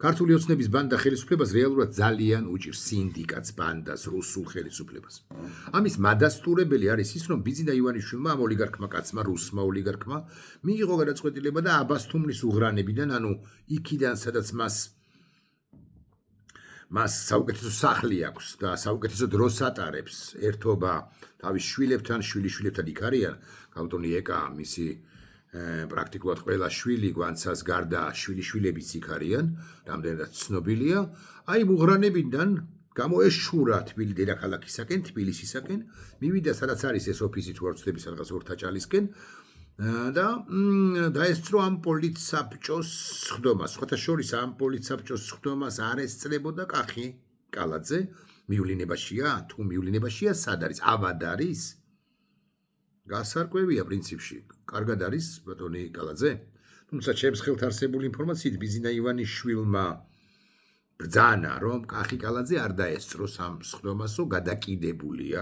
ქართული ოცნების ბანდა ხელისუფლებას რეალურად ძალიან უჭირს სინდიკატს, ბანდას, რუსულ ხელისუფლებას. ამის მადასტურებელი არის ის, რომ ბიძინა ივანიშვილმა ამ ოლიგარქმა კაცმა, რუსმა ოლიგარქმა მიიღო გადაწყვეტილება და აბასთუმნის უღრანებიდან, ანუ იქიდან, სადაც მას საუკეთესო სახლი აქვს და საუკეთესო დროს ატარებს, ერთობა თავის შვილებთან, შვილიშვილებთან იქ არიან, კანტონი ეკა, მისი პრაქტიკულად ყველა შვილი, გვანცას გარდა შვილიშვილებიც იქ არიან, რამდენადაც ცნობილია. აი უღრანებიდან გამოეშურა თბილი დედაქალაქისაკენ, თბილისისაკენ, მივიდა სადაც არის ეს ოფისი თუ არ ვცდები სადღაც ორთაჭალისკენ და დაესწრო ამ პოლიტსაბჭოს სხდომას. სხვათა შორის ამ პოლიტსაბჭოს სხდომას არ ესწრებოდა კახი კალაძე, მივლინებაშია, თუ მივლინებაშია, სად არის? ავად არის? გასარკვევია პრინციპში. კარგად არის ბატონი კალაძე? თუმცა ჩემს ხელთ არსებული ინფორმაციით ბიძინა ივანიშვილმა ბრძანა, რომ კახი კალაძე არ დაესწროს ამ სხდომასო, გადაკიდებულია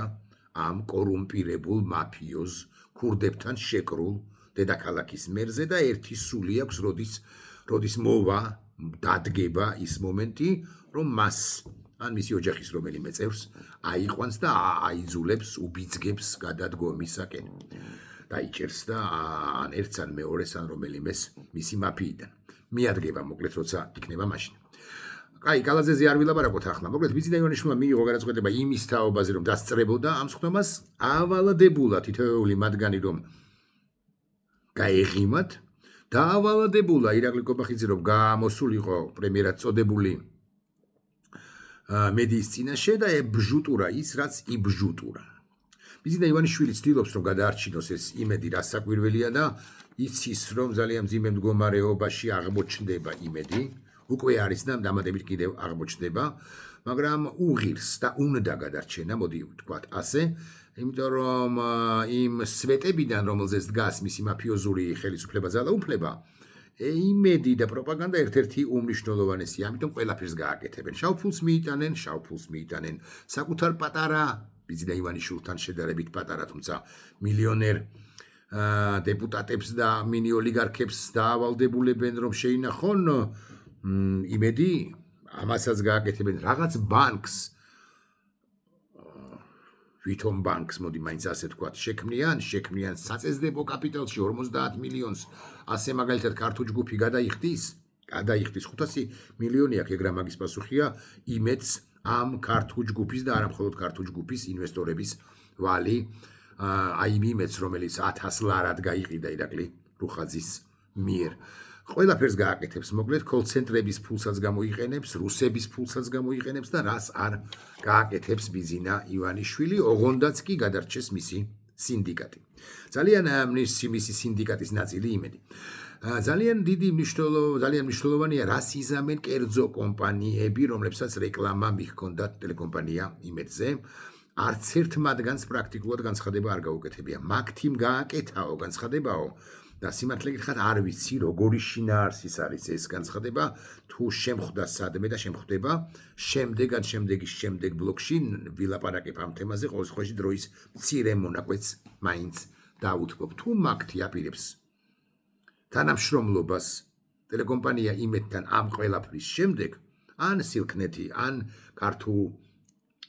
ამ კორუმპირებულ მაფიოზ ქურდებთან შეკრულ დედაქალაქის მერზე და ერთი სული აქვს, როდის მოვა, დადგება ის მომენტი, რომ მას ან მისი ოჯახის რომელიმე წევრს აიყვანს და აიძულებს, უბიძგებს გადადგომისაკენ. დაიჭერს და ან ერთს ან მეორეს ან რომელიმეს მისი მაფიიდან. მიადგება მოკლედ, როცა იქნება მაშინ. კაი, კალაძეზე არ ვილაპარაკოთ ახლა. მოკლედ, ბიძინა ივანიშვილმა მიიღო გადაწყვეტილება იმის თაობაზე, რომ დასწრებოდა ამ სხდომას, ავალადებულა თითოეული მათგანი, რომ გაეღიმათ, დაავალადებულა ირაკლი კობახიძე, რომ გამოსულიყო პრემიერად წოდებული მედიის წინაშე და ებჟუტურა ის, რაც იბჟუტურა. ბიძინა ივანიშვილი ცდილობს, რომ გადაარჩინოს ეს იმედი, რაც საკვირველია და იცის, რომ ძალიან მძიმე მდგომარეობაში აღმოჩნდება იმედი. უკვე არის და დამატებით კიდევ აღმოჩნდება, მაგრამ უღირს და უნდა გადარჩენა, მოდი ვთქვათ ასე, იმიტომ რომ იმ სვეტებიდან, რომელზეც დგას მისი მაფიოზური ხელისუფლება ძალაუფლება, იმედი და პროპაგანდა ერთ-ერთი უმნიშვნელოვანესია, ამიტომ ყველაფერს გააკეთებენ. შავფულს მიიტანენ, საკუთარ პატარა ბიძინა ივანიშვილთან შედარებით პატარა, თუმცა მილიონერ დეპუტატებს და მინი ოლიგარქებს დაავალდებულებენ, რომ შეინახონ იმედი, ამასაც გააკეთებენ რაღაც ბანკს, ვითომ ბანკს, მოდი მაინც ასე თქვათ, შექმნიან საწესდებო კაპიტალში 50 მილიონს, ასე მაგალითად ქართულ ჯგუფი გადაიხდის 500 მილიონი აქვს, ეგრა მაგის პასუხია იმედს ამ ქართულ ჯგუფის და არა მხოლოდ ქართულ ჯგუფის ინვესტორების ვალი, აი იმ იმედს, რომელიც 1000 ლარად გაიყიდა ირაკლი რუხაძის მიერ. ყველაფერს გააკეთებს, მოკლედ, კოლცენტრების ფულსაც გამოიყენებს, რუსების ფულსაც გამოიყენებს და რას არ გააკეთებს ბიძინა ივანიშვილი, ოღონდაც კი გადარჩეს მისი სინდიკატი. ძალიან მისი სინდიკატის ნაწილი იმედი. ძალიან მნიშვნელოვანია, რას იზამენ კერძო კომპანიები, რომლებსაც რეკლამა მიჰქონდათ ტელეკომპანია იმედზე. არც ერთ მათგანს პრაქტიკულად განცხადება არ გაუკეთებია. მაგთიმ გააკეთაო განცხადებაო. და სიმართლე გითხრათ, არ ვიცი, როგორი შინაარსის არის ეს განცხადება, თუ შემხვდა სადმე და შემხვდება შემდეგ ბლოკში ვილაპარაკებ ამ თემაზე, ყოველ შემთხვევაში დროის მცირე მონაკვეთს მაინც დავუთმობ. თუ მაგთი აპირებს თანამშრომლობას ტელეკომპანია იმედთან ამ ყველაფრის შემდეგ, ან სილქნეთი, ან ქართულ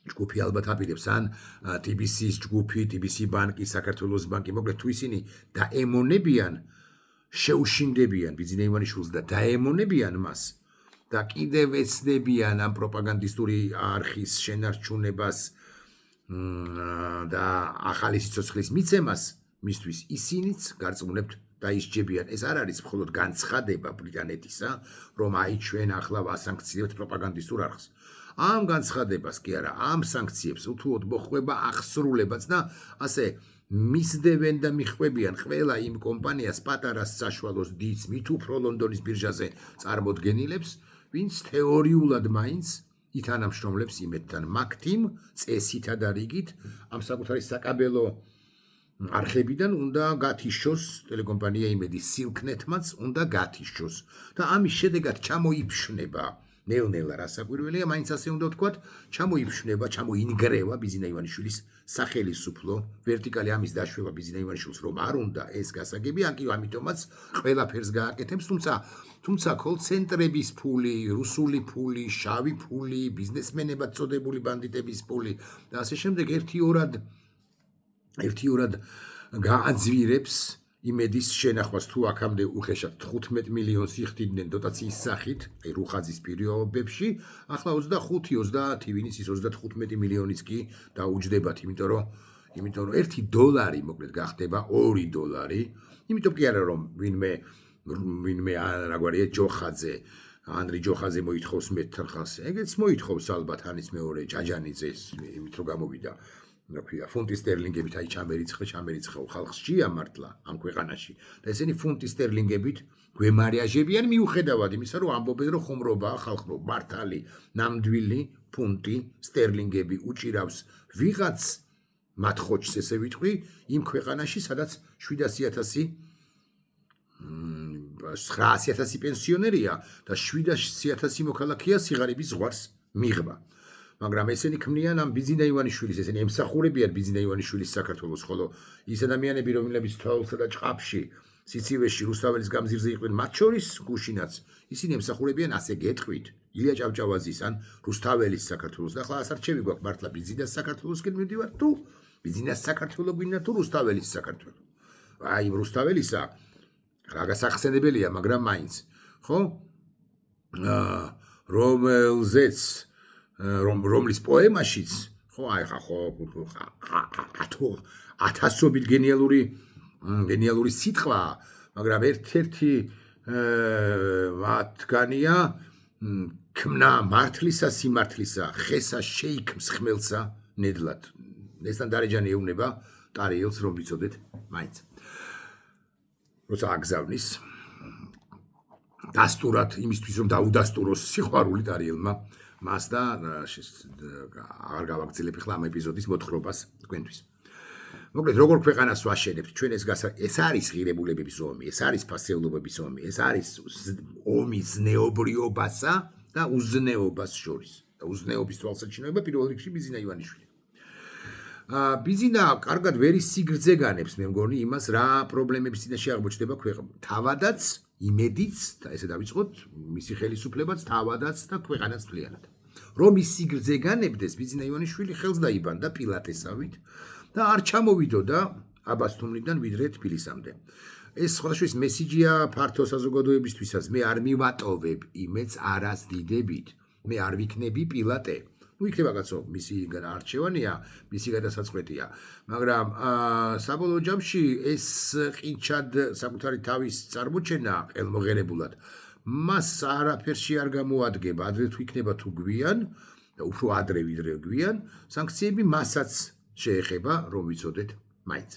ჯგუფი ალბათ აპირებს, ან TBC-ის ჯგუფი, TBC ბანკი, საქართველოს ბანკი, მოკლედ თუ ისინი დაემონებიან, შეუშინდებიან ბიძინა ივანიშვილს და დაემონებიან მას და კიდევ ეცდებიან ამ პროპაგანდისტური არხის შენარჩუნებას და ახალი სიცოცხლის მიცემას, მისთვის ისინიც გარწმუნებთ დაისჯებიან. ეს არ არის მხოლოდ განცხადება ბრიტანეთისა, რომ აი ჩვენ ახლა ვასანქციებთ პროპაგანდისტურ არხს. ამ განცხადებას კი არა, ამ სანქციებს უთუოდ მოხვება აღსრულებაც და ასე მისდევენ და მიხვებიან ყველა იმ კომპანიას, პატარას, საშუალოს, დიდს, მით უფრო ლონდონის ბირჟაზე წარმოდგენილებს, ვინც თეორიულად მაინც ითანამშრომლებს იმედთან. მაგთიმ წესითა და რიგით ამ საკუთარი საკაბელო არხებიდან უნდა გათიშოს ტელეკომპანია იმედი, სილქნეთმაც უნდა გათიშოს და ამის შედეგად ჩამოიფშნება ნელ-ნელა რასაკვირველია, მაინც ასე უნდა ვთქვათ, ჩამოიფშნება, ჩამოინგრევა ბიზინა ივანიშვილის სახელისუფლო ვერტიკალი ამის დაშვება ბიზინა ივანიშვილს რომ არ უნდა ეს გასაგები, ან კი ამიტომაც ყველაფერს გააკეთებს, თუმცა კოლ-ცენტრების ფული, რუსული ფული, შავი ფული, ბიზნესმენებად წოდებული ბანდიტების ფული და ასე შემდეგ ერთიორად გააძვირებს იმედის შენახვას თუ აქამდე უხეშად 15 მილიონს იხდიდნენ დოტაციის სახით, აი რუხაძის პირობებში, ახლა 25-30 ვინიც ის 35 მილიონიც კი დაუჯდებათ, იმიტომ რომ $1 მოკლედ გახდება $2. იმიტომ კი არა რომ ვინმე რაგვარია ჯოხაძე, ანდრი ჯოხაძე მოითხოვს მეტ-ხალხს, ეგეც მოითხოვს ალბათ ანის მეორე ჯაჯანიძეს, იმით რომ გამოვიდა რა ქვია, ფუნტი სტერლინგებით აი ჩამერიცხა ხალხს შეამართლა ამ ქვეყანაში და ესენი ფუნტი სტერლინგებით გვემარიაჟებიან მიუხედავად იმისა, რომ ამბობენ, რომ ხუმრობაა ხალხო, მართალი, ნამდვილი ფუნტი სტერლინგები უჭირავს ვიღაც მათ ხოჭს ესე ვიტყვი, იმ ქვეყანაში, სადაც 900,000 პენსიონერია და 700,000 მოქალაქეა სიღარიბის ზღვარს მიღება. მაგრამ ესენი ქმნიან ამ ბიზინა ივანიშვილის, ესენი ემსახურებიან ბიზინა ივანიშვილის საქართველოს, ხოლო ის ადამიანები, რომლებიც თვალსა და ჭყაფში, სიცივეში, რუსთაველის გამზირზე იყვნენ, მათ შორის გუშინაც, ისინი ემსახურებიან ასე გეტყვით, ილია ჭავჭავაძის ან რუსთაველის საქართველოს. და ახლა ასარჩევი გვაქვს მართლა ბიზინას საქართველოსკენ მივდივართ თუ ბიზინას საქართველო გვინდა თუ რუსთაველის საქართველო. აი რუსთაველისა რა გასახსენებელია, მაგრამ მაინც, ხო? რომლის პოემაშიც, ხო, აი ხო, ათასობით გენიალური სიტყვაა, მაგრამ ერთ-ერთი მათგანია ქმნა მართლისა სიმართლისა, ხესა შეიქმს ხმელსა ნედლად. ესთან დარეჯანი ეუბნება ტარიელს, რომ ვიცოდეთ მაინც. როცა აგზავნის დასტურად იმისთვის რომ დაუდასტუროს სიყვარული ტარიელმა მას და აღარ გავაგრძელებ ახლა ამ ეპიზოდის მოთხრობას თქვენთვის. მოკლედ როგორ ქვეყანას ვაშენებთ ჩვენ ეს არის ღირებულებების ომი, ეს არის ფასეულობების ომი, ეს არის ომი ზნეობრიობასა და უზნეობას შორის. და უზნეობის თვალსაჩინოება პირველ რიგში ბიზინა ივანიშვილი. ბიზინა კარგად ვერის სიგრძე განებს, მე მგონი იმას რა პრობლემების წინაშე აღმოჩნდება ქვეყანა. თავადაც, იმედიც და ესე დავიწყოთ, მისი ხელისუფლებაც, თავადაც და ქვეყანაც მთლიანად. რომ ის სიგრძე განებდეს, ბიზინა ივანიშვილი ხელს დაიბანდა პილატესავით და არ ჩამოვიდოდა აბასთუმნიდან ვიდრე თბილისამდე. ეს სხვადასხვა მესიჯია ფართო საზოგადოებისთვისაც, მე არ მივატოვებ იმედს არას დიდებით, მე არ ვიქნები პილატე. იქნება კაცო, მისი არჩევანია, მისი გადასაწყვეტია, მაგრამ საბოლოო ჯამში ეს ყინჩად საკუთარი თავის წარმოჩენა ყელმოღერებულად მას არაფერში არ გამოადგება, ადრე თუ იქნება თუ გვიან და უფრო ადრე ვიდრე გვიან, სანქციები მასაც შეეხება, რომ ვიცოდეთ მაინც.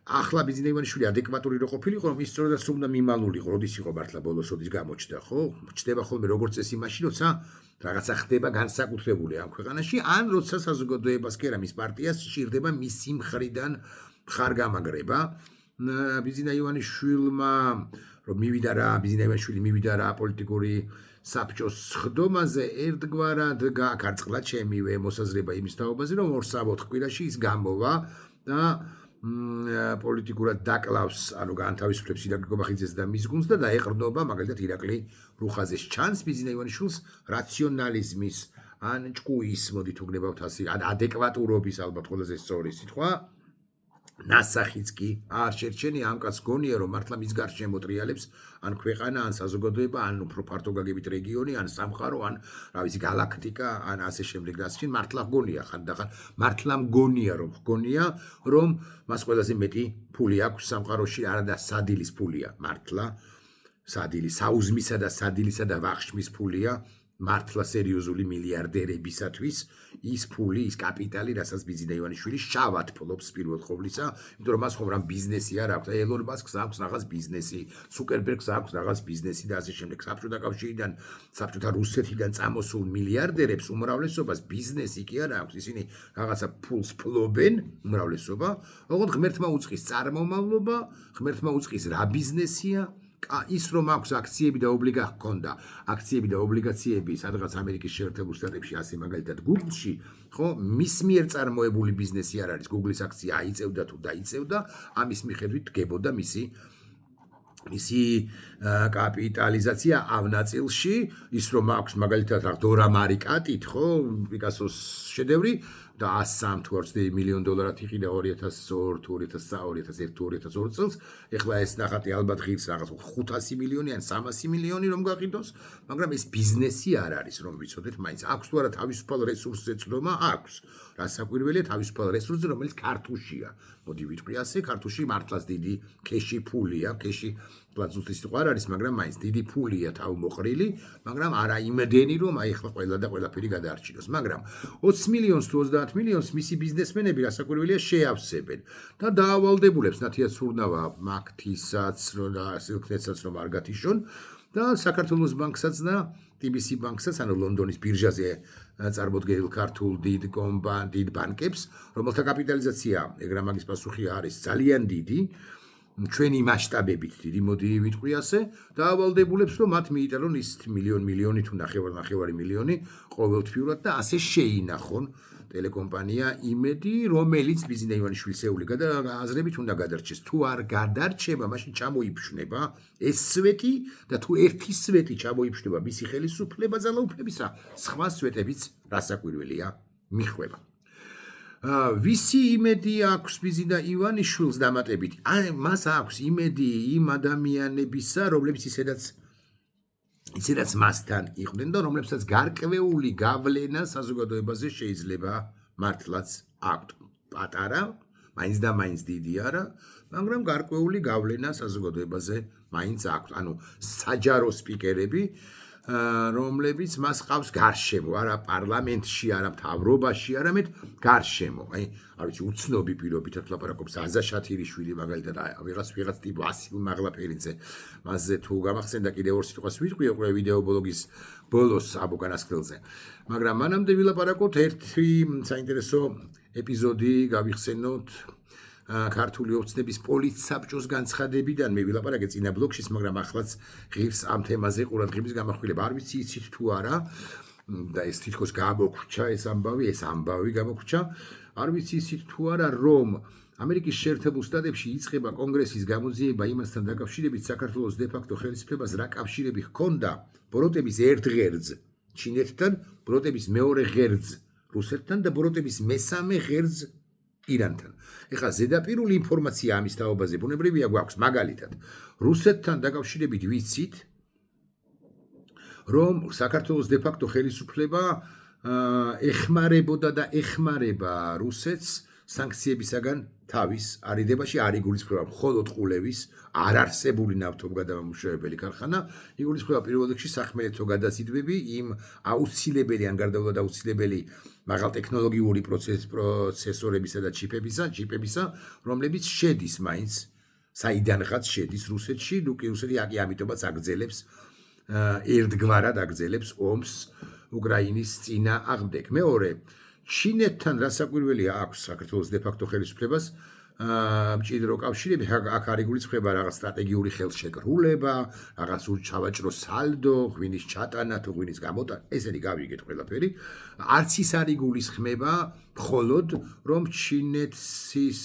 ახლა ბიზინა ივანიშვილი ადეკვატური რო ყოფილიყო, რომ ის სწორედაც უნდა მიმალულიყო, როდის იყო მართლა ბოლოს, როდის გამოჩნდა, ხო? ჩდება ხოლმე როგორც წესი მაშინ, როცა რაღაცა ხდება განსაკუთრებული ამ ქვეყანაში, ან როცა საზოგადოებას კი არა მის პარტიას სჭირდება მისი მხრიდან მხარგამაგრება. ბიზინა ივანიშვილმა რომ ბიზინა ივანიშვილი მივიდა რა პოლიტიკური საბჭოს ხდომაზე, ერთგვარად გააკარწყლა ჩემივე მოსაზრება იმის თაობაზე, რომ 2-3 კვირაში ის გამოვა და პოლიტიკურად დაკლავს, ანუ განთავისუფლებს ირაკლი კობახიძეს და მის გუნდს და დაეყრდნობა მაგალითად ირაკლი რუხაძეს. ჩანს ბიზინა ივანიშვილს რაციონალიზმის ან ჭკუის, მოდით ვგნებავთ ასე, ან ადეკვატურობის ალბათ ყველაზე სწორი სიტყვა. ნასახიც კი არ შერჩენია, ამ კაცს გონია, რომ მართლა მის გარშემო ტრიალებს ან ქვეყანა, ან საზოგადოება, ან უფრო ფართო გაგებით რეგიონი, ან სამყარო, ან რა ვიცი გალაქტიკა, ან ასე შემდეგ და ასე მართლა გონია ხანდახან, მართლა მგონია, რომ მას ყველაზე მეტი ფული აქვს სამყაროში, არადა სადილის ფულია, მართლა სადილი, საუზმისა და სადილისა და ვახშმის ფულია. მართლა სერიოზული მილიარდერებისათვის ის ფული, ის კაპიტალი, რასაც ბიზინა ივანიშვილი შავად ფლობს პირველ ყოვლისა, იმიტომ რომ მას ხომ რა ბიზნესი არ აქვს, ელონ მასკს აქვს რაღაც ბიზნესი, ცუკერბერგს აქვს რაღაც ბიზნესი და ასე შემდეგ. საბჭოთა კავშირიდან, საბჭოთა რუსეთიდან წამოსულ მილიარდერებს უმრავლესობას ბიზნესი კი არ აქვს, ისინი რაღაცა ფულს ფლობენ, უმრავლესობა, ოღონდ ღმერთმა უწყის წარმომავლობა, ღმერთმა უწყის რა ბიზნესია, ის რომ აქვს აქციები და ჰქონდა აქციები და ობლიგაციები სადღაც ამერიკის შეერთებულ შტატებში ასე მაგალითად Google-ში ხო მის მიერ წარმოებული ბიზნესი არ არის Google-ის აქცია აიწევდა თუ დაიწევდა ამის მიხედვით დგებოდა მისი კაპიტალიზაცია ამ ნაწილში ის რომ აქვს მაგალითად რა დორა მარი კატით ხო პიკასოს შედევრი და 103 თუ 120 მილიონ დოლარად იყიდა 2002 2001 წელს ეხლა ეს ნახატი ალბათ ღირს რაღაც 500 მილიონი ან 300 მილიონი რომ გაყიდოს მაგრამ ეს ბიზნესი არ არის რომ ვიცოდეთ მაინც აქვს თუ არა თავისუფალ რესურსზე წვდომა აქვს რასაკვირველია თავისუფალ რესურსზე რომელიც ქართულშია მოდი ვიტყვი ასე ქართულში მართლაც დიდი ქეში ფულია ქეში პლაცუსის თუ არ არის მაგრამ მაინც დიდი ფულია თავმოყრილი მაგრამ არა იმდენი რომ აი ახლა ყველა და ყველაფერი გადაარჩინოს მაგრამ 20 მილიონს თუ 30 მილიონს მისი ბიზნესმენები რასაკვირველია შეავსებენ და დაავალდებულებს ნათია ცურნავა მაგთისაც და სილქნეცაც რომ არ გათიშონ და საქართველოს ბანკსაც და TBC ბანკსაც ანუ ლონდონის ბირჟაზე წარმოდგენილ ქართულ დიდ ბანკებს რომელთა კაპიტალიზაცია ეგრამაგის პასუხი არის ძალიან დიდი ჩვენი მასშტაბებით დიდი მოდი ვიტყვი ასე დაავალდებულებს რომ მათ მიიტანონ ის მილიონი თუ ნახევარი მილიონი ყოველთვიურად და ასე შეინახონ ტელეკომპანია იმედი რომელიც ბიზნეს ივანიშვილისეული აზრებით უნდა გადარჩეს თუ არ გადარჩება მაშინ ჩამოიფშნება ეს სვეტი და თუ ერთი სვეტი ჩამოიფშნება მისი ხელისუფლება ძალაუფლებისა სხვა სვეტებიც რასაკვირველია მიხვება ვისი იმედი აქვს ბიზნა ივანიშვილს დამატებით აი მას აქვს იმედი იმ ადამიანებისა რომლებიც ისედაც მასთან იყვნენ და რომლებსაც გარკვეული გავლენა საზოგადოებაზე შეიძლება მართლაც აქვთ პატარა მაინც და მაინც დიდი არა მაგრამ გარკვეული გავლენა საზოგადოებაზე მაინც აქვთ ანუ საჯარო სპიკერები რომლებიც მას ყავს გარშემო არა პარლამენტში არა მთავრობაში არამედ გარშემო აი არ ვიცი უცნობი პირობითად ლაპარაკობს აზა შათირიშვილი მაგალითად ვიღაც ტიპ ვასილ მაღლაფერიძე მასზე თუ გამახსენდა კიდევ ორ სიტყვას ვიტყვი უკვე ვიდეო ბლოგის ბოლოს აბუკანასკელზე მაგრამ მანამდე ვილაპარაკოთ ერთი საინტერესო ეპიზოდი გავიხსენოთ ქართული ოცნების პოლიტსაბჭოს განცხადებიდან მე ვილაპარაკე წინა ბლოგშიც მაგრამ ახლაც ღირს ამ თემაზე ყურადღების გამახვილება არ ვიცი იცით თუ არა და ეს თითქოს გამოგვრჩა ეს ამბავი გამოგვრჩა არ ვიცი იცით თუ არა რომ ამერიკის შეერთებულ შტატებში იწყება კონგრესის გამოძიება იმასთან დაკავშირებით საქართველოს დე-ფაქტო ხელისუფლებას რა კავშირები ჰქონდა ბოროტების ერთ ღერძ ჩინეთთან ბოროტების მეორე ღერძ რუსეთთან და ბოროტების მესამე ღერძ ირანთან. ეხლა ზედაპირული ინფორმაცია ამის თაობაზე ბუნებრივია გვაქვს მაგალითად რუსეთთან დაკავშირებით ვიცით რომ საქართველოს დე-ფაქტო ხელისუფლება ეხმარებოდა და ეხმარება რუსეთს სანქციებისაგან თავის არიდებაში არ იგულისხმება მხოლოდ ყულევის არ არსებული ნავთობგადამამუშავებელი ქარხანა იგულისხმება პირველ რიგში სახმელეთო გადაზიდვები იმ აუცილებელი ან გარდაუვალ აუცილებელი მაღალტექნოლოგიური პროცესორებისა და ჩიპებისა რომლებიც შედის მაინც საიდანღაც შედის რუსეთში რუსეთი ამიტომაც აგრძელებს ერთგვარად აგრძელებს ომს უკრაინის წინააღმდეგ მეორე ჩინეთთან რასაკვირველია აქვს საქართველოს დე-ფაქტო ხელისუფლებას მჭიდრო კავშირები აქ არ იგულისხმება რაღაც სტრატეგიული ხელშეკრულება რაღაც სავაჭრო სალდო ღვინის ჩატანა თუ ღვინის გამოტანა ესენი გავიგეთ ყველაფერი არც ის არ იგულისხმება მხოლოდ რომ ჩინეთის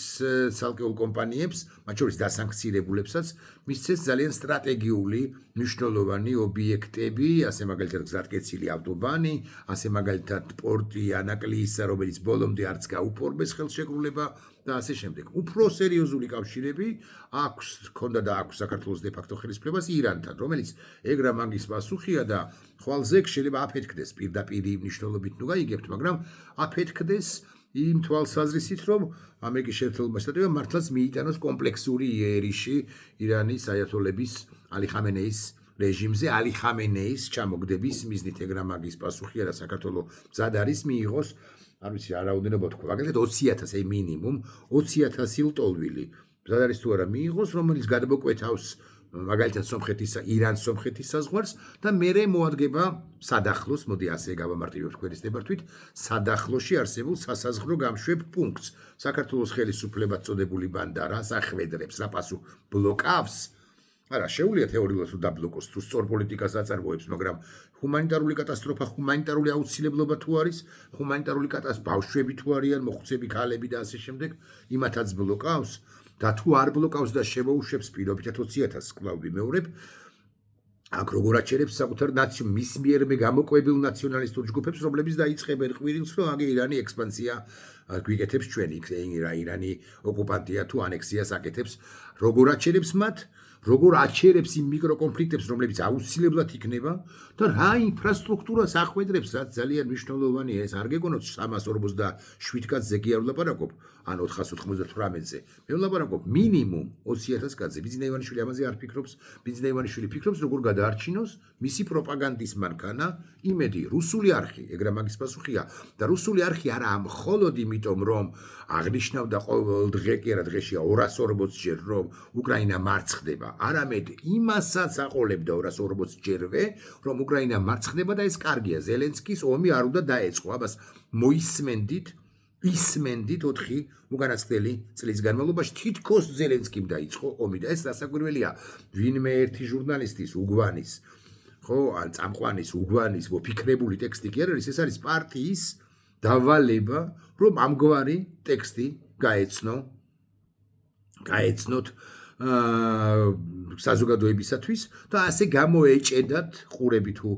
ცალკეულ კომპანიებს მათ შორის დასანქცირებულებსაც მისცეს ძალიან სტრატეგიული მნიშვნელოვანი ობიექტები ასე მაგალითად გზატკეცილი ავტობანი ასე მაგალითად პორტი ანაკლისა რომელიც ბოლომდე არც გაუფორმეს ხელშეკრულება და ასე შემდეგ. უფრო სერიოზული კავშირები ჰქონდა და აქვს საქართველოს დე-ფაქტო ხელისუფლებას ირანთან, რომელიც ეგრა მაგის პასუხია და ხვალზე შეიძლება აფეთქდეს პირდაპირი მნიშვნელობით ნუ გაიგებთ, მაგრამ აფეთქდეს იმ თვალსაზრისით, რომ ამერიკის შეერთებულმა შტატებმა მართლაც მიიტანოს კომპლექსური იერიში ირანის აიათოლების ალი ხამენეის რეჟიმზე, ალი ხამენეის ჩამოგდების მიზნით ეგრა მაგის პასუხია და საქართველოს მზად არის მიიღოს არ ვიცი რა რაოდენობა თქვა მაგალითად 20,000 აი მინიმუმ 20,000 ლტოლვილი მზად არის თუ არა მიიღოს რომელიც გადმოკვეთავს მაგალითად სომხეთისა ირანს სომხეთის საზღვარს და მერე მოადგება სადახლოს მოდი ასე გავამარტივებ თქვენის ნებართვით სადახლოში არსებულ სასაზღვრო გამშვებ პუნქტს საქართველოს ხელისუფლება წოდებული ბანდა რას ახვედრებს რა პასუხ ბლოკავს არა, შეუძლია თეორიულად თუ დაბლოკოს თუ სწორ პოლიტიკას აწარმოებს, მაგრამ ჰუმანიტარული კატასტროფა, ჰუმანიტარული აუცილებლობა თუ არის, ჰუმანიტარული კატასტროფა, ბავშვები თუ არიან, მოხუცები, ქალები და ასე შემდეგ, იმათაც ბლოკავს და თუ არ ბლოკავს და შემოუშვებს პირობითად 20,000 კლავ ვიმეორებ, აქ როგორ აჩერებს საკუთარ მის მიერმე გამოკვებილ ნაციონალისტურ ჯგუფებს, რომლებიც დაიწყებენ ყვირილს, რომ აგე ირანი ექსპანსია გვიკეთებს ჩვენი, ირანი ოკუპანტია თუ ანექსიას აკეთებს, როგორ აჩერებს მათ, როგორ აჩერებს იმ მიკროკონფლიქტებს, რომლებიც აუცილებლად იქნება და რა ინფრასტრუქტურას ახვედრებს, რაც ძალიან მნიშვნელოვანია, ეს არ გეგონოთ 347 კაცზე კი არ ვლაპარაკობ, ან 498-ზე. მე ვლაპარაკობ მინიმუმ 20,000 კაცზე. ბიძინა ივანიშვილი ამაზე არ ფიქრობს, ბიძინა ივანიშვილი ფიქრობს, როგორ გადაარჩინოს მისი პროპაგანდის მანქანა, იმედი, რუსული არხი, ეგრა მაგის პასუხია და რუსული არხი არა მხოლოდ იმიტომ, რომ აღნიშნავდა ყოველ დღე კი არა დღეშია 240 ჯერ, რომ უკრაინა მარცხდება, არამედ იმასაც აყოლებდა 240 ჯერვე, რომ უკრაინა მარცხდება და ეს კარგია. ზელენსკის ომი არ უნდა დაეწყო. ამას ისმენდით 4 უკანასკნელი წლის განმავლობაში თითქოს ზელენსკიმ დაიწყო ომი და ეს დასაკვირველია. ვინმე ერთი ჟურნალისტის უგვანის, ხო, ან წამყვანის უგვანის მოფიქრებული ტექსტი კი არ არის, ეს არის პარტიის დავალება, რომ ამგვარი ტექსტი გაეცნოთ საზოგადოებისათვის და ასე გამოეჭედათ ყურები თუ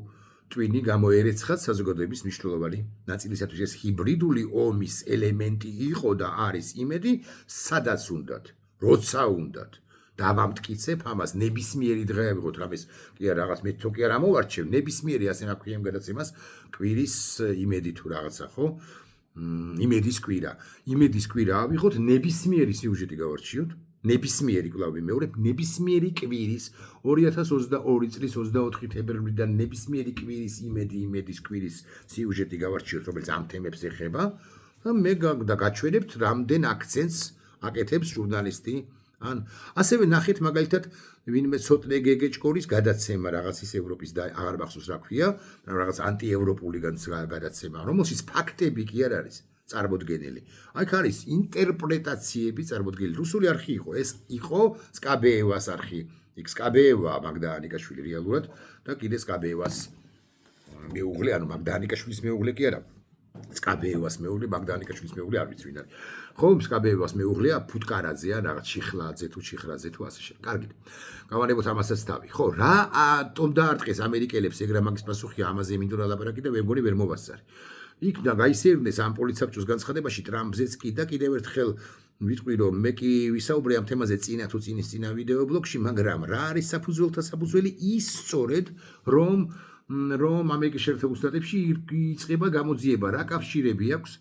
ტვინი გამოერეცხათ საზოგადოების მნიშვნელოვანი ნაწილისათვის. ეს ჰიბრიდული ომის ელემენტი იყო და არის იმედი, სადაც უნდათ, როცა უნდათ. დავამტკიცებ ამას ნებისმიერი დღე ავიღოთ რამეს კი არა რაღაც მე თვითონ კი არ ამოვარჩევ ნებისმიერი ასე მაქვია იმ გადაცემას კვირის იმედი თუ რაღაცა ხო იმედის კვირა ავიღოთ ნებისმიერი სიუჟეტი გავარჩიოთ ნებისმიერი კვლავ ვიმეორებ ნებისმიერი კვირის 2022 წლის 24 თებერვლიდან ნებისმიერი კვირის იმედის კვირის სიუჟეტი გავარჩიოთ რომელიც ამ თემებს ეხება და მე გაჩვენებთ რამდენ აქცენტს აკეთებს ჟურნალისტი ან ასევე ნახეთ მაგალითად ვინმე ცოტნე გეგეჭკორის გადაცემა რაღაცის ევროპის და აღარ მახსოვს რა ქვია რაღაც ანტიევროპული გადაცემა რომელშიც ფაქტები კი არ არის წარმოდგენილი აქ არის ინტერპრეტაციები წარმოდგენილი რუსული არხი იყო ეს იყო სკაბეევას არხი იქ სკაბეევა მაგდა ანიკაშვილი რეალურად და კიდე სკაბეევას მეუღლე ანუ მაგდა ანიკაშვილის მეუღლე კი არა სკაბეევას მეუღლე მაგდა ანიკაშვილის მეუღლე არ ვიცი ვინ არის ხო სკაბეევას მეუღლეა ფუტკარაძეა რაღაც ჩიხლაძე თუ ჩიხრაძე თუ ასე შემდეგ კარგით გავანებოთ ამასაც თავი ხო რა ტომ დაარტყეს ამერიკელებს ეგრა მაგის პასუხია ამაზე მინდორ ალაპარაკი და მე მგონი ვერ მოვასწარი იქ და გაისერნეს ამ პოლიცაბჭოს განცხადებაში ტრამპზეც კი და კიდევ ერთხელ ვიტყვი რომ მე კი ვისაუბრე ამ თემაზე წინა თუ წინა ვიდეო ბლოგში მაგრამ რა არის საფუძველთა საფუძველი ის სწორედ რომ ამერიკის შეერთებულ შტატებში იწყება გამოძიება რა კავშირები აქვს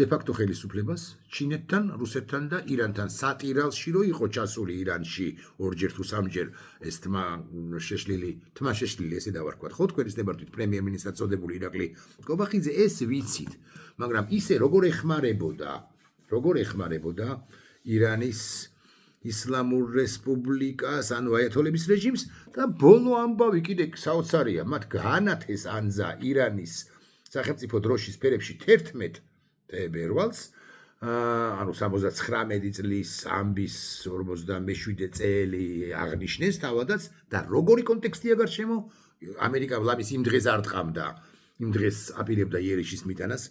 დე-ფაქტო ხელისუფლებას ჩინეთთან, რუსეთთან და ირანთან სატირალში რო იყო ჩასული ირანში ორჯერ თუ სამჯერ ეს თმა შეშლილი ესე დავარქვათ ხო თქვენის ნებართვით პრემიერ-მინისტრად წოდებული ირაკლი კობახიძე ეს ვიცით მაგრამ ისე როგორ ეხმარებოდა ირანის ისლამურ რესპუბლიკას ანუ აიათოლების რეჟიმს და ბოლო ამბავი კიდე საოცარია მათ გაანათეს ანძა ირანის სახელმწიფო დროშის ფერებში 11 თებერვალს ანუ 79 წლის ამბის 47 წელი აღნიშნეს თავადაც და როგორი კონტექსტია გარშემო ამერიკა ლამის იმ დღეს არ ტყამდა იმ დღეს აპირებდა იერიშის მიტანას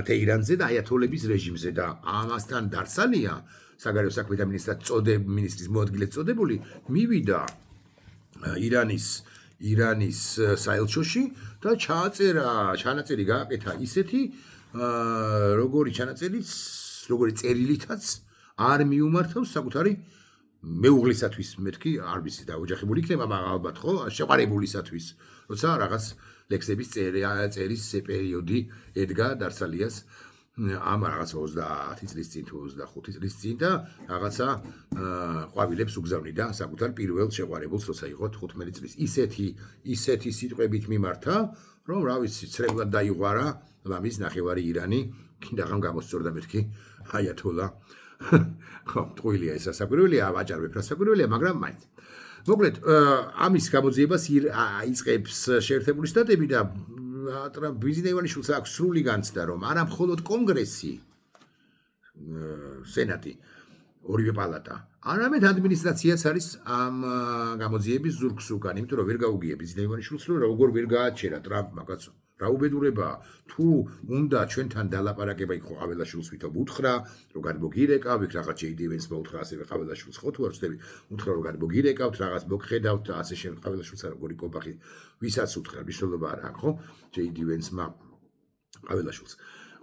თეირანზე და აიათოლების რეჟიმზე და ამასთან დარსალია საგარეო საქმეთა მინისტრის მოადგილედ წოდებული მივიდა ირანის საელჩოში და ჩანაწერი გააკეთა ისეთი როგორი წერილითაც არ მიუმართავს საკუთარი მეუღლისათვის მეთქი არ ვიცი და ოჯახებული იქნება მაგრამ ალბათ ხო შეყარებულისათვის როცა რაღაც ლექსების წერის პერიოდი ედგა დარსალიას ამ რაღაც 30 წლის წინ თუ 25 წლის წინ და რაღაცა ყვავილებს უგზავნიდა საკუთარ პირველ შეყვარებულს როცა იყო 15 წლის ისეთი სიტყვებით მიმართა რომ რა ვიცი ცრებლად დაიღვარა ლამის ნახევარი ირანი კიდაღამ გამოსწორდა მეთქი აიათოლა ხო ტყუილია ეს სასაკვირველია აჭარბებ სასაკვირველია მაგრამ მაინც მოკლედ ამის გამოძიებას იწყებს შეერთებული შტატები და ბიზნეს ივანიშვილს აქვს სრული განცდა რომ არა მხოლოდ კონგრესი სენატი ორივე პალატა. არამედ ადმინისტრაციაც არის ამ გამოძიების ზურგს უკან, იმიტომ რომ ვერ გაუგიებს ზინეივანიშვილს, რომ როგორ ვერ გააჩერა ტრამპმა კაცო. რა უბედურებაა, თუ უნდა ჩვენთან დალაპარაკება იქ ყაველაშვილს ვითომ უთხრა, რომ გადმოგირეკავთ, რაღაც ჯეიდი ვენსმა უთხრა ასევე ყაველაშვილს ხო თუ არ ვწდები, უთხრა რომ გადმოგირეკავთ, რაღაც მოგხედავთ და ასე შემდეგ ყაველაშვილს როგორი კობახი, ვისაც უთხრა, მნიშვნელობა არ აქვს, ხო? ჯეიდი ვენსმა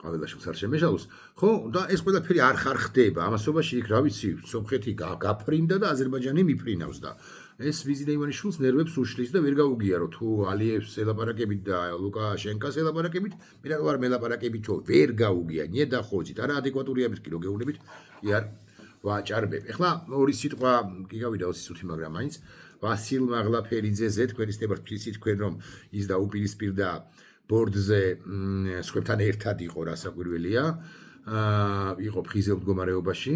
ყაველაშვილს არ შემეშალოს, ხო? და ეს ყველაფერი არ ხდება. ამასობაში იქ რა ვიცი, სომხეთი გაფრინდა და აზერბაიჯანი მიფრინავს და ეს ვიზინეივანიშვილს ნერვებს უშლის და ვერ გაუგია რომ თუ ალიევს ელაპარაკებით და ლუკაშენკას ელაპარაკებით, მე რა ვარ მელაპარაკებითო ვერ გაუგია, ნიედა ხოძით, არა ადეკვატურია მის კი რო გეუბნებით, კი არ ვაჭარბებ. ეხლა ორი სიტყვა კი გავიდა 20 წუთი, მაგრამ მაინც ვასილ მაღლაფერიძეზე თქვენ ისნებართ ფიცი თქვენ რომ ის დაუპირისპირდა ბორდზე სხვებთან ერთად იყო რასაკვირველია, იყო ფხიზელ მდგომარეობაში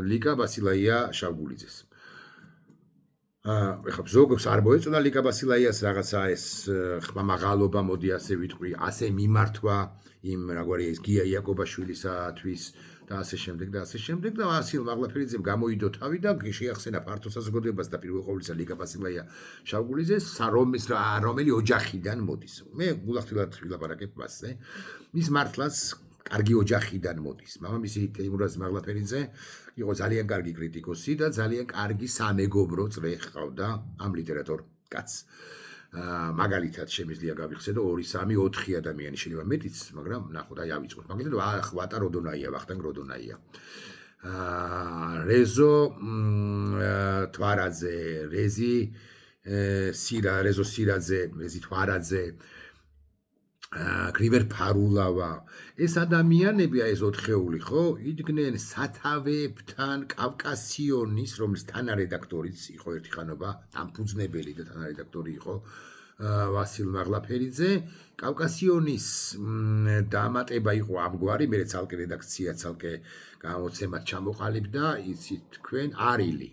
ლიკა ბასილაია შავგულიძეს. ეხლა ზოგს არ მოეწონა ლიკა ბასილაიას რაღაცა ეს ხმამაღალობა, მოდი ასე ვიტყვი, ასე მიმართვა იმ რაგვარი ეს გია იაკობაშვილისათვის და ასე შემდეგ და ვასილ მაღლაფერიძემ გამოიდო თავი და შეახსენა ფართო საზოგადოებას და პირველ ყოვლისა ლიკა ბასილაია შავგულიძეს, რომელი ოჯახიდან მოდის. მე გულახდილად ვილაპარაკებ მასზე. მის მართლაც კარგი ოჯახიდან მოდის. მამამისი თეიმურაზ მაღლაფერიძე იყო ძალიან კარგი კრიტიკოსი და ძალიან კარგი სამეგობრო წრე ჰყავდა ამ ლიტერატორ კაცს. მაგალითად შემიძლია გავიხსენო 2-3-4 ადამიანი შეიძლება მეტიც, მაგრამ ნახოთ აი ავიწყოთ. მაგალითად ვატა როდონაია, ვახტანგ როდონაია. რეზო თვარაძე, რეზო სირაძე, რეზი თვარაძე, გრივერ ფარულავა. ეს ადამიანები აი ეს ოთხეული ხო, იდგნენ სათავეებთან კავკასიონის, რომლის თანარედაქტორიც იყო ერთი ხანობა, დამფუძნებელი და თანარედაქტორი იყო ვასილ მაღლაფერიძე. კავკასიონის დამატება იყო ამგვარი, მე ცალკე რედაქცია, ცალკე გამოცემად ჩამოყალიბდა, იცით თქვენ არილი.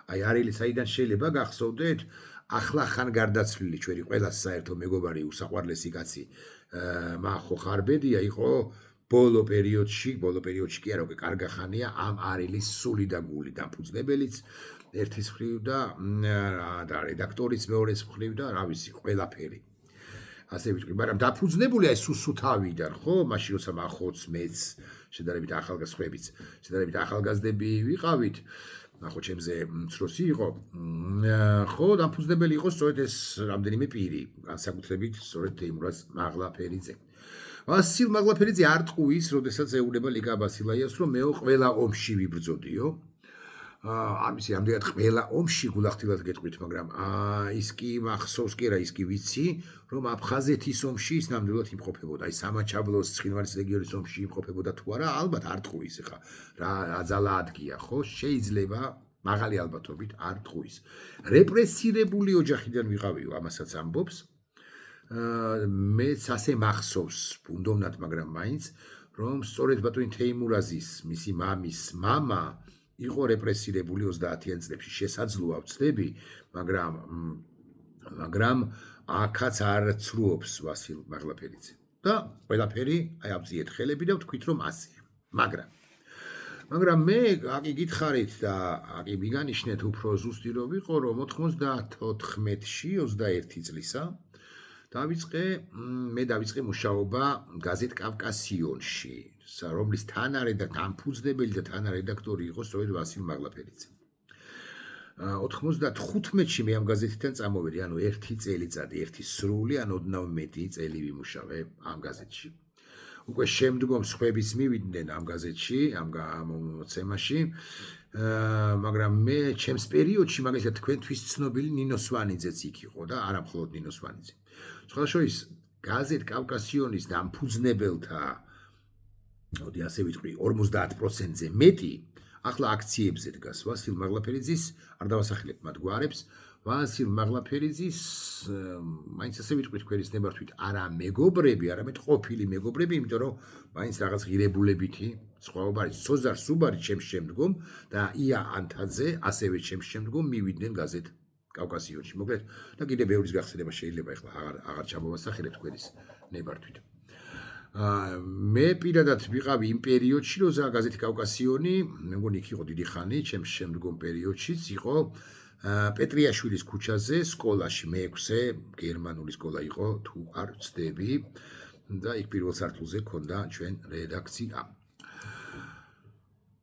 აი არილი საიდან შეიძლება გახსოვდეთ? ახლა ხან გარდაცვლილი ჩვენი ყველას საერთო მეგობარი უსაყვარლესი კაცი მახო ხარბედია იყო ბოლო პერიოდში კი არა უკვე კარგა ხანია ამ არილის სული და გული დამფუძნებელიც ერთის მხრივ და რედაქტორიც მეორეს მხრივ და რა ვიცი ყველაფერი ასე ვიტყვი, მაგრამ დაფუძნებულია ეს სუსუთავიდან, ხო? მაშინ როცა მახოც მეც შედარებით ახალგაზრდებიც, შედარებით ახალგაზრდები ვიყავით, ნახო ჩემზე მცროსი იყო, ხო, დამფუძნებელი იყო სწორედ ეს რამდენიმე პირი, განსაკუთრებით სწორედ თეიმურაზ მაღლაფერიძე. ვასილ მაღლაფერიძე არ ტყუის, როდესაც ეუბნება ლიკა ბასილაიას, რომ მეო ყველა ომში ვიბრძოდიო. ამის რამდენად ყველა ომში გულახდილად გეტყვით, მაგრამ ის კი მახსოვს კი რა, ის კი ვიცი, რომ აფხაზეთის ომში ის ნამდვილად იმყოფებოდა. აი სამაჩაბლოს ცხინვალის ლეგიონის ომში იმყოფებოდა თუ არა, ალბათ არ ტყუის ხა. რა აძალა ადგია, ხო? შეიძლება მაღალი ალბათობით არ ტყუის. რეპრესირებული ოჯახიდან ვიყავიო, ამასაც ამბობს. მეც ასე მახსოვს, ბუნდოვნად, მაგრამ მაინც, რომ სწორედ ბატონი თეიმურაზის, მისი მამის მამა იყო რეპრესირებული 30-იან წლებში. შესაძლოა ვწდები, მაგრამ აქაც არ ცრუობს ვასილ მაღლაფერიძე. და ყველაფერი აი ავწიეთ ხელები და ვთქვით რომ ასეა. მაგრამ მე აკი გითხარით და აკი მიგანიშნეთ უფრო ზუსტი რომ ვიყო, რომ 94-ში 21 წლისა დავიწყე მუშაობა გაზეთ კავკასიონში, რომლის დამფუძნებელი და თანარედაქტორი იყო სწორედ ვასილ მაღლაფერიძე. 95-ში მე ამ გაზეთიდან წამოვედი, ანუ 1 წელიწადი, 1 სრული, ან ოდნავ მეტი წელი ვიმუშავე ამ გაზეთში. უკვე შემდგომ სხვებიც მივიდნენ ამ გაზეთში, ამ გამოცემაში, მაგრამ მე ჩემს პერიოდში მაგალითად თქვენთვის ცნობილი ნინო სვანიძეც იქ იყო და არა მხოლოდ ნინო სვანიძე. სხვადასხვა გაზეთ კავკასიონის დამფუძნებელთა, მოდი ასე ვიტყვი, 50%-ზე მეტი ახლა აქციებზე დგას. ვასილ მაღლაფერიძის, არ დავასახელებ მათ გვარებს, ვასილ მაღლაფერიძის, მაინც ასე ვიტყვი თქვენის ნებართვით, არა მეგობრები, არამედ ყოფილი მეგობრები, იმიტომ რომ მაინც რაღაც ღირებულებითი სხვაობა არის. სოზარ სუბარი ჩემს შემდგომ და ია ანთაძე ასევე ჩემს შემდგომ მივიდნენ გაზეთ კავკასიონში. მოკლედ და კიდე ბევრის გახსენება შეიძლება, ეხლა აღარ ჩამოვასახელებ თქვენის ნებართვით. მე პირადად ვიყავი იმ პერიოდში, როცა გაზეთი კავკასიონი, მე მგონი იქ იყო დიდი ხანი, ჩემს შემდგომ პერიოდშიც იყო პეტრიაშვილის ქუჩაზე, სკოლაში მე-6 გერმანული სკოლა იყო, თუ არ ვცდები და იქ პირველ სართულზე ქონდა ჩვენ რედაქცია.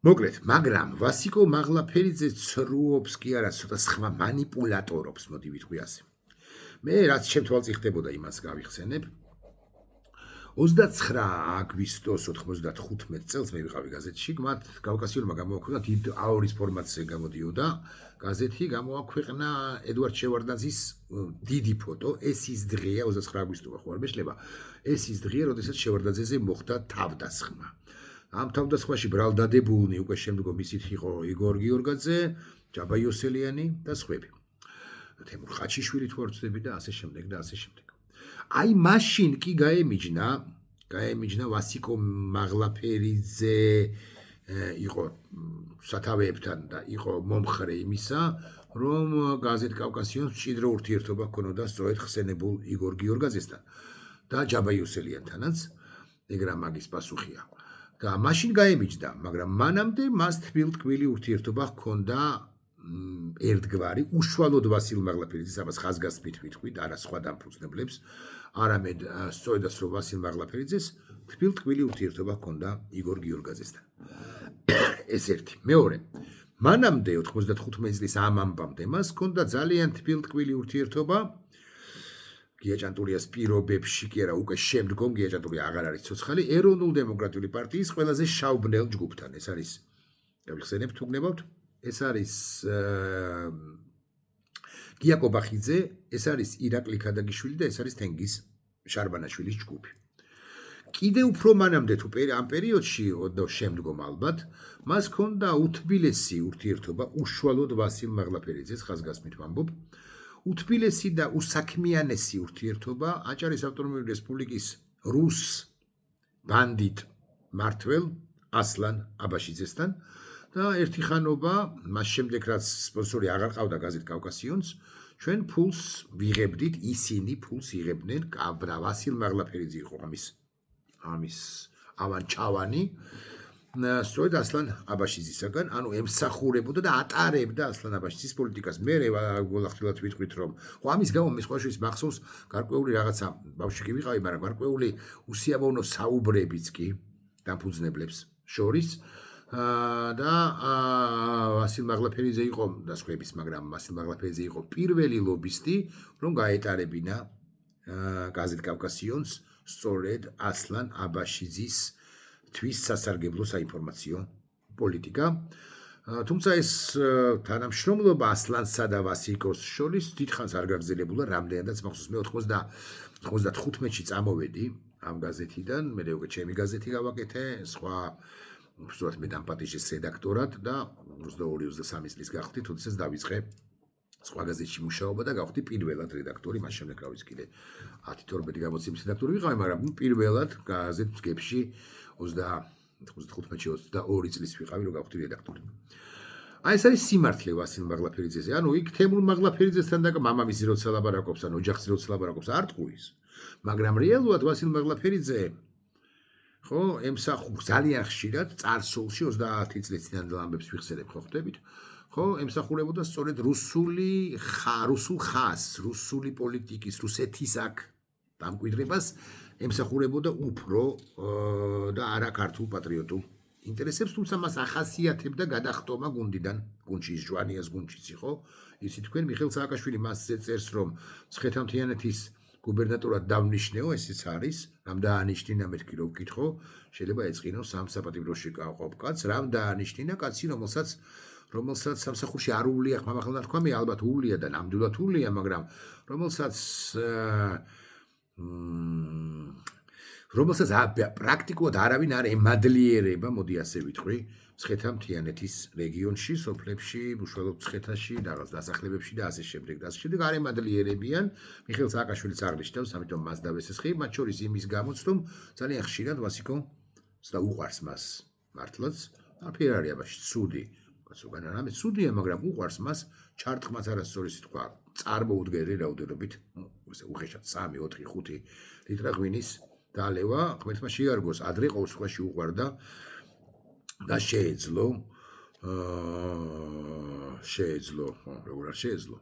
მოკლედ, მაგრამ ვასიკო მაღლაფერიძე ცრუობს კი არა, ცოტა სხვა მანიპულატორობს, მოდი ვიტყვი ასე. მე რაც შემთვალწი ხდებოდა იმას გავიხსენებ. 29 აგვისტოს 95 წელს მე ვიყავი გაზეთში, მათ კავკასიონმა გამოაქვეყნა დიდ აორის ფორმატზე გამოდიოდა გაზეთი, გამოაქვეყნა ედუარდ შევარდნაძის დიდი ფოტო, ეს ის დღეა 29 აგვისტოა ხო არ მეშლება, ეს ის დღეა, როდესაც შევარდნაძეზე მოხდა თავდასხმა. ამ თავდასხმაში ბრალდადებულნი უკვე შემდგომ ისიც იყო იგორ გიორგაძე, ჯაბა იოსელიანი და სხვები. თემურ ხაჩიშვილი თუ არ ვცდები და ასე შემდეგ და ასე შემდეგ. აი მაშინ კი გაემიჯნა ვასიკო მაღლაფერიძე იყო სათავეებთან და იყო მომხრე იმისა, რომ გაზეთ კავკასიონს მჭიდრო ურთიერთობა ჰქონოდა სწორედ ხსენებულ იგორ გიორგაძესთან და ჯაბა იოსელიანთანაც, ეგრა მაგის პასუხია. და მაშინ გაემიჯდა, მაგრამ მანამდე მას თბილტკბილი ურთიერთობა ჰქონდა ერთგვარი, უშუალოდ ვასილ მაღლაფერიძის ამას ხაზგასმით ვიტყვით, არა სხვა დამფუძნებლებს, არამედ სწორედაც რომ ვასილ მაღლაფერიძეს თბილტკბილი ურთიერთობა ჰქონდა იგორ გიორგაძესთან. ეს ერთი. მეორე, მანამდე 95 წლის ამ ამბამდე მას ჰქონდა ძალიან თბილტკბილი ურთიერთობა გიაჭანტურიას პირობებში კი არა, უკვე შემდგომ გიაჭანტურია აღარ არის ცოცხალი, ეროვნულ-დემოკრატიული პარტიის ყველაზე შავბნელ ჯგუფთან. ეს არის, გავიხსენებთ, თუ გნებავთ, ეს არის გია კობახიძე, ეს არის ირაკლი ქადაგიშვილი და ეს არის თენგიზ შარბანაშვილის ჯგუფი. კიდევ უფრო მანამდე თუ ამ პერიოდში და შემდგომ ალბათ, მას ჰქონდა უთბილესი ურთიერთობა უშუალოდ ვასილ მაღლაფერიძეს ხაზგასმით ვამბობ. უთბილესი და უსაქმიანესი ურთიერთობა აჭარის ავტონომიური რესპუბლიკის რუს ბანდიტ მართველ ასლან აბაშიძესთან და ერთი ხანობა, მას შემდეგ რაც სპონსორი აღარ ყავდა გაზეთ კავკასიონს, ჩვენ ფულს ვიღებდით, ისინი ფულს იღებდნენ, ვასილ მაღლაფერიძე იყო ამის ავანჩავანი, სწორედ ასლან აბაშიძისაგან, ანუ ემსახურებოდა და ატარებდა ასლან აბაშიძის პოლიტიკას. მე გულახდილად ვიტყვით, რომ ხო ამის გამო მე სხვაშორის მახსოვს გარკვეული რაღაცა ბავშვი კი ვიყავი, მაგრამ გარკვეული უსიამოვნო საუბრებიც კი დამფუძნებლებს შორის და ვასილ მაღლაფერიძე იყო და სხვების, მაგრამ ვასილ მაღლაფერიძე იყო პირველი ლობისტი, რომ გაეტარებინა გაზეთ კავკასიონს სწორედ ასლან აბაშიძის თვის სასარგებლო საინფორმაციო პოლიტიკა. თუმცა ეს თანამშრომლობა ასლანსა და ვასიკოს შორის დიდხანს არ გაგრძელებულა, რამდენადაც მახსოვს მე 95-ში წამოვედი ამ გაზეთიდან, მე უკვე ჩემი გაზეთი გავაკეთე, სხვა უბრალოდ მე დამპატიჟეს რედაქტორად და 22-23 წლის გახდით, თუნდაც დავიწყე სხვა გაზეთში მუშაობა და გავხდი პირველად რედაქტორი, მას შემდეგ რავის კიდე 10-12 გამოცემის რედაქტორი ვიყავი, მაგრამ პირველად გაზეთ მგებში 95-22 წლის ვიყავი, რომ გავხდი რედაქტორი. აი ეს არის სიმართლე ვასილ მაღლაფერიძეზე. ანუ იქ თემურ მაღლაფერიძესთან და მამამისი როცა ლაბარაკობს, ან ოჯახის როცა ლაბარაკობს, არ ტყუის. მაგრამ რეალურად ვასილ მაღლაფერიძე ხო, ემსახურებს ძალიან ხშირად წარსულში 30 წლის წინ ამბებს ვიხსენებ, ხო ხდებით? ხო, ემსახურებოდა სწორედ რუსულ ხაზს, რუსული პოლიტიკის, რუსეთის აქ დამკვიდრებას ემსახურებოდა უფრო და არა ქართულ პატრიოტულ ინტერესებს, თუმცა მას ახასიათებდა გადახტომა გუნდიდან, გუნდში ჟვანიას გუნდშიც იყო, ისი თქვენ მიხეილ სააკაშვილი მასზე წერს, რომ მცხეთა-მთიანეთის გუბერნატორად დავნიშნეო, ესეც არის, რამ დაანიშნინა მეთქი რო ვკითხო, შეიძლება ეწყინო სამ საპატიმროში ყავ კაცს, რამ დაანიშნინა კაცი, რომელსაც სამსახურში არ უვლია, ხმამაღლა თქვა მე ალბათ უვლია და ნამდვილად უვლია, მაგრამ რომელსაც პრაქტიკულად არავინ არ ემადლიერება, მოდი ასე ვიტყვი, მცხეთა-მთიანეთის რეგიონში, სოფლებში, უშუალოდ მცხეთაში, რაღაც დასახლებებში და ასე შემდეგ და ასე შემდეგ არ ემადლიერებიან. მიხეილ სააკაშვილიც აღნიშნავს, ამიტომ მას დავესესხი, მათ შორის იმის გამოც, რომ ძალიან ხშირად ვასიკოს და უყვარს მას მართლაც, არ არის აბაში ცუდი, კაცოგან არამედ ცუდია, მაგრამ უყვარს მას ჩარტყმაც არასწორი სიტყვა, წარმოუდგენელი რაოდენობით, ესე უხეშად 3, 4, 5 ლიტრა ღვინის დალევა ღმერთმა შეარგოს, ადრე ყოველ შემთხვევაში უყვარდა და შეეძლო როგორ არ შეეძლო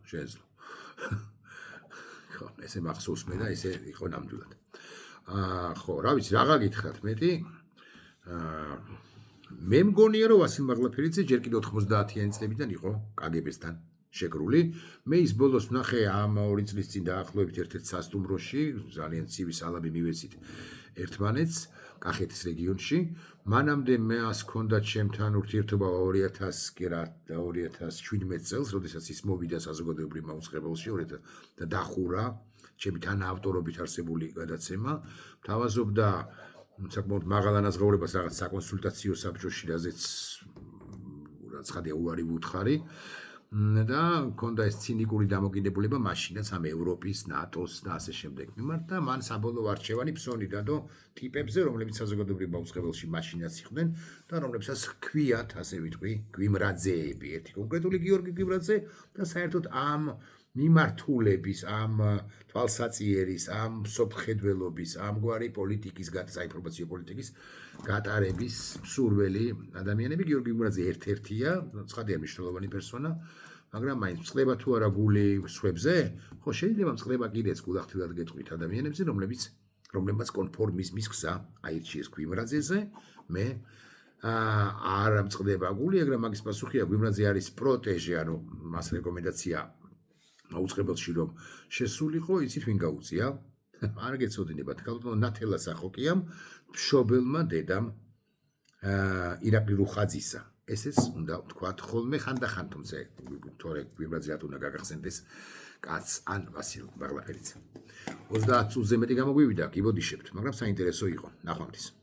ხო ესე მახსოვს მე და ესე იყო ნამდვილად ხო რა ვიცი რაღა გითხრათ მეტი მე მგონია რომ ვასილ მაღლაფერიძე ჯერ კიდევ 90-იანი წლებიდან იყო კგბ-სთან შეკრული მე ის ბოლოს ვნახე ამ 2 წლის წინ დაახლოებით ერთ-ერთ სასტუმროში ძალიან ცივი სალამი მივეცით ერთმანეთს კახეთის რეგიონში მანამდე მეას ჰქონდა ჩემთან ურთიერთობა 2000 კი რა 2017 წელს როდესაც ის მოვიდა საზოგადოებრივ მაუწყებელში და დახურა ჩემი თანაავტორობით არსებული გადაცემა თავაზობდა საკმაოდ მაღალ ანაზღაურებას რაღაც საკონსულტაციო საბჭოში რაზეც ცხადია უარი ვუთხარი და მქონდა ეს ცინიკური დამოკიდებულება მაშინაც ამ ევროპის, ნატოს და ასე შემდეგ მიმართ და მან საბოლოო არჩევანი ფსონიდა და ტიპებზე, რომლებიც საზოგადოებრივ მაუწყებელში მაშინაც იყვნენ და რომლებსაც ჰქვიათ, ასე ვიტყვი, გვიმრაძეები, ერთი კონკრეტული გიორგი გვიმრაძე და საერთოდ ამ მიმართულების, ამ თვალსაწიერის, ამ სოფხედველობის, ამგვარი პოლიტიკის, საინფორმაციო პოლიტიკის გატარების მსურველი ადამიანები გიორგი გვიმრაძე ერთ-ერთია, ცხადია მნიშვნელოვანი პერსონა, მაგრამ მაინც წყდება თუ არა გული სხვებზე, ხო შეიძლება წყდება კიდეც გულახდილად გეტყვით ადამიანებზე, რომლებმაც კონფორმიზმის გზა აირჩიეს გვიმრაძეზე, მე არ მწყდება გული, მაგრამ მაგის პასუხია გვიმრაძე არის პროტეჟე, ანუ მას რეკომენდაცია მაუწყებელში რომ შესულიყო, იცით ვინ გაუწია? არ გეცოდინებათ, ქალბატონო ნათელა სახოკიამ, მშობელმა დედამ ირაკლი რუხაძისა. ესეც უნდა ვთქვათ ხოლმე ხანდახან, თუმცა თორე გვიმრაძე რატო უნდა გაგახსენდეს კაცს ან ვასილ მაღლაფერიძე. 30 წუთზე მეტი გამოგვივიდა, გიბოდიშებთ, მაგრამ საინტერესო იყო. ნახვამდის.